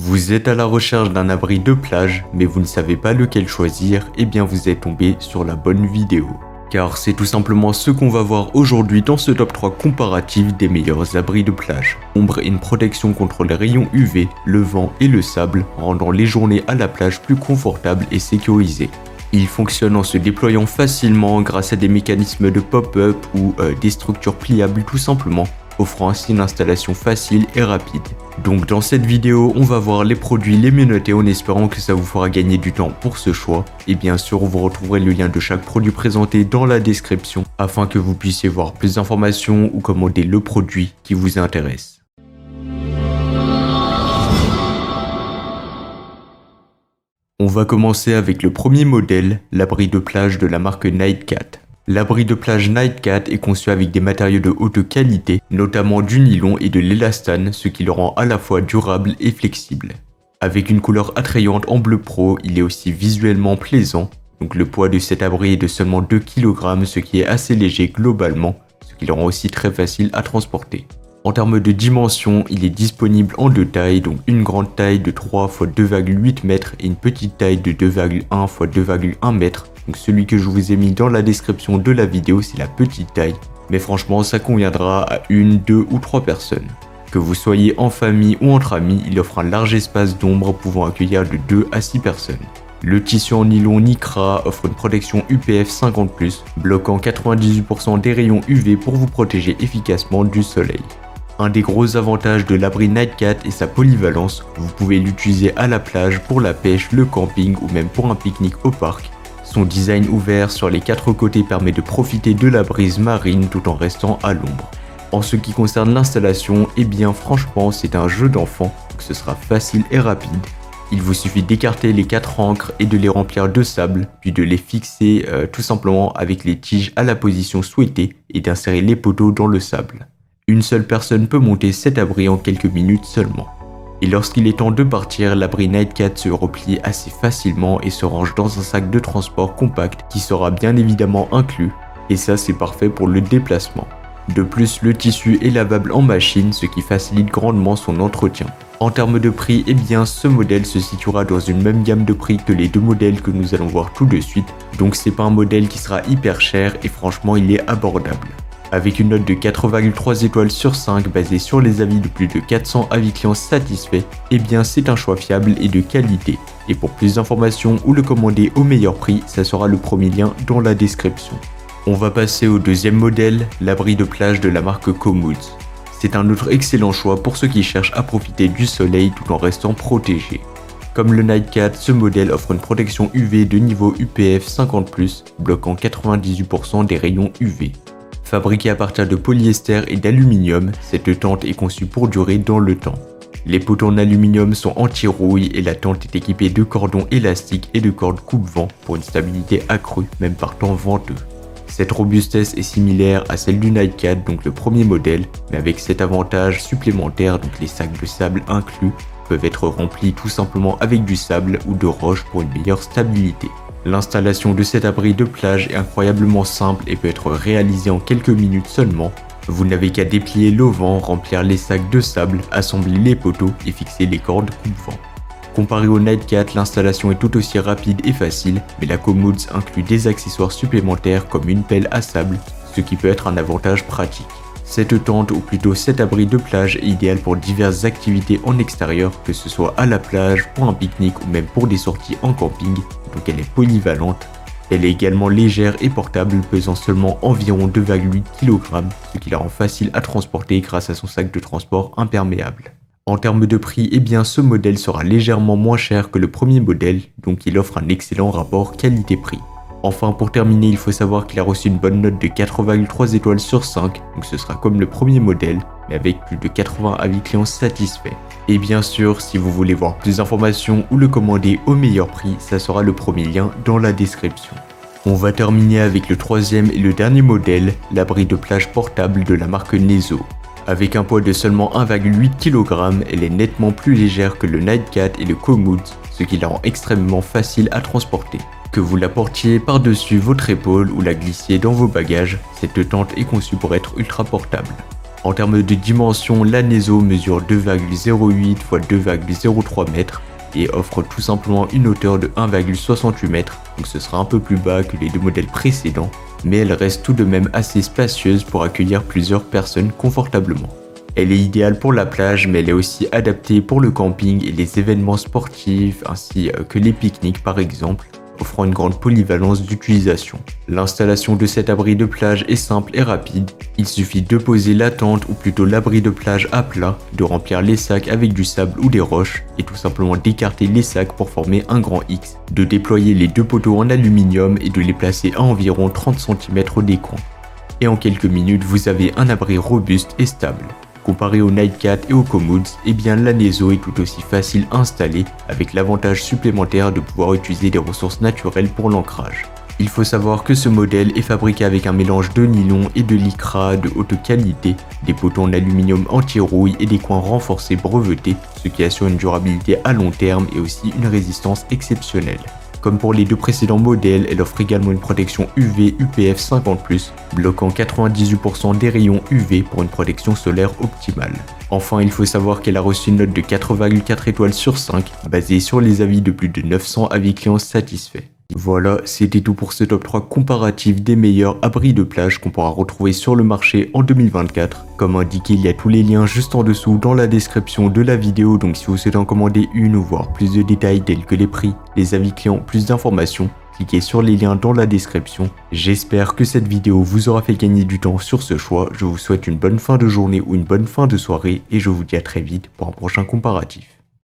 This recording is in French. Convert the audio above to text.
Vous êtes à la recherche d'un abri de plage, mais vous ne savez pas lequel choisir, eh bien vous êtes tombé sur la bonne vidéo. Car c'est tout simplement ce qu'on va voir aujourd'hui dans ce top 3 comparatif des meilleurs abris de plage. Ombre et une protection contre les rayons UV, le vent et le sable, rendant les journées à la plage plus confortables et sécurisées. Il fonctionne en se déployant facilement grâce à des mécanismes de pop-up ou des structures pliables tout simplement, offrant ainsi une installation facile et rapide. Donc dans cette vidéo, on va voir les produits les mieux notés en espérant que ça vous fera gagner du temps pour ce choix. Et bien sûr, vous retrouverez le lien de chaque produit présenté dans la description afin que vous puissiez voir plus d'informations ou commander le produit qui vous intéresse. On va commencer avec le premier modèle, l'abri de plage de la marque Nightcat. L'abri de plage Nightcat est conçu avec des matériaux de haute qualité, notamment du nylon et de l'élastane, ce qui le rend à la fois durable et flexible. Avec une couleur attrayante en bleu pro, il est aussi visuellement plaisant. Donc le poids de cet abri est de seulement 2 kg, ce qui est assez léger globalement, ce qui le rend aussi très facile à transporter. En termes de dimension, il est disponible en deux tailles, donc une grande taille de 3 x 2,8 mètres et une petite taille de 2,1 x 2,1 mètres. Donc celui que je vous ai mis dans la description de la vidéo, c'est la petite taille. Mais franchement, ça conviendra à une, deux ou trois personnes. Que vous soyez en famille ou entre amis, il offre un large espace d'ombre pouvant accueillir de 2 à 6 personnes. Le tissu en nylon Nycra offre une protection UPF 50+, bloquant 98% des rayons UV pour vous protéger efficacement du soleil. Un des gros avantages de l'abri Nightcat est sa polyvalence. Vous pouvez l'utiliser à la plage, pour la pêche, le camping ou même pour un pique-nique au parc. Son design ouvert sur les 4 côtés permet de profiter de la brise marine tout en restant à l'ombre. En ce qui concerne l'installation, eh bien franchement c'est un jeu d'enfant, donc ce sera facile et rapide. Il vous suffit d'écarter les 4 ancres et de les remplir de sable, puis de les fixer tout simplement avec les tiges à la position souhaitée et d'insérer les poteaux dans le sable. Une seule personne peut monter cet abri en quelques minutes seulement. Et lorsqu'il est temps de partir, l'abri Nightcat se replie assez facilement et se range dans un sac de transport compact qui sera bien évidemment inclus, et ça c'est parfait pour le déplacement. De plus, le tissu est lavable en machine, ce qui facilite grandement son entretien. En termes de prix, eh bien ce modèle se situera dans une même gamme de prix que les deux modèles que nous allons voir tout de suite, donc c'est pas un modèle qui sera hyper cher et franchement il est abordable. Avec une note de 4,3 étoiles sur 5 basée sur les avis de plus de 400 avis clients satisfaits, eh bien c'est un choix fiable et de qualité. Et pour plus d'informations ou le commander au meilleur prix, ça sera le premier lien dans la description. On va passer au deuxième modèle, l'abri de plage de la marque Comoods. C'est un autre excellent choix pour ceux qui cherchent à profiter du soleil tout en restant protégés. Comme le Nightcat, ce modèle offre une protection UV de niveau UPF 50+, bloquant 98% des rayons UV. Fabriquée à partir de polyester et d'aluminium, cette tente est conçue pour durer dans le temps. Les poteaux en aluminium sont anti-rouille et la tente est équipée de cordons élastiques et de cordes coupe-vent pour une stabilité accrue même par temps venteux. Cette robustesse est similaire à celle du Nightcat, donc le premier modèle, mais avec cet avantage supplémentaire, donc les sacs de sable inclus, peuvent être remplis tout simplement avec du sable ou de roche pour une meilleure stabilité. L'installation de cet abri de plage est incroyablement simple et peut être réalisée en quelques minutes seulement. Vous n'avez qu'à déplier l'auvent, remplir les sacs de sable, assembler les poteaux et fixer les cordes coupe-vent. Comparé au Nightcat, l'installation est tout aussi rapide et facile, mais la Comoods inclut des accessoires supplémentaires comme une pelle à sable, ce qui peut être un avantage pratique. Cette tente, ou plutôt cet abri de plage, est idéal pour diverses activités en extérieur, que ce soit à la plage, pour un pique-nique ou même pour des sorties en camping, donc elle est polyvalente. Elle est également légère et portable, pesant seulement environ 2,8 kg, ce qui la rend facile à transporter grâce à son sac de transport imperméable. En termes de prix, eh bien ce modèle sera légèrement moins cher que le premier modèle, donc il offre un excellent rapport qualité-prix. Enfin, pour terminer, il faut savoir qu'il a reçu une bonne note de 4,3 étoiles sur 5, donc ce sera comme le premier modèle, mais avec plus de 80 avis clients satisfaits. Et bien sûr, si vous voulez voir plus d'informations ou le commander au meilleur prix, ça sera le premier lien dans la description. On va terminer avec le troisième et le dernier modèle, l'abri de plage portable de la marque Nezo. Avec un poids de seulement 1,8 kg, elle est nettement plus légère que le Nightcat et le Comoods, ce qui la rend extrêmement facile à transporter. Que vous la portiez par-dessus votre épaule ou la glissiez dans vos bagages, cette tente est conçue pour être ultra portable. En termes de dimension, la Nezo mesure 2,08 x 2,03 mètres et offre tout simplement une hauteur de 1,68 mètres, donc ce sera un peu plus bas que les deux modèles précédents, mais elle reste tout de même assez spacieuse pour accueillir plusieurs personnes confortablement. Elle est idéale pour la plage, mais elle est aussi adaptée pour le camping et les événements sportifs ainsi que les pique-niques par exemple, offrant une grande polyvalence d'utilisation. L'installation de cet abri de plage est simple et rapide. Il suffit de poser la tente ou plutôt l'abri de plage à plat, de remplir les sacs avec du sable ou des roches et tout simplement d'écarter les sacs pour former un grand X, de déployer les deux poteaux en aluminium et de les placer à environ 30 cm des coins. Et en quelques minutes, vous avez un abri robuste et stable. Comparé au Nightcat et au Commods, eh bien la Nezo est tout aussi facile à installer avec l'avantage supplémentaire de pouvoir utiliser des ressources naturelles pour l'ancrage. Il faut savoir que ce modèle est fabriqué avec un mélange de nylon et de lycra de haute qualité, des poteaux en aluminium anti-rouille et des coins renforcés brevetés, ce qui assure une durabilité à long terme et aussi une résistance exceptionnelle. Comme pour les deux précédents modèles, elle offre également une protection UV UPF 50+, bloquant 98% des rayons UV pour une protection solaire optimale. Enfin, il faut savoir qu'elle a reçu une note de 4,4 étoiles sur 5, basée sur les avis de plus de 900 avis clients satisfaits. Voilà, c'était tout pour ce top 3 comparatif des meilleurs abris de plage qu'on pourra retrouver sur le marché en 2024. Comme indiqué, il y a tous les liens juste en dessous dans la description de la vidéo, donc si vous souhaitez en commander une ou voir plus de détails tels que les prix, les avis clients, plus d'informations, cliquez sur les liens dans la description. J'espère que cette vidéo vous aura fait gagner du temps sur ce choix. Je vous souhaite une bonne fin de journée ou une bonne fin de soirée et je vous dis à très vite pour un prochain comparatif.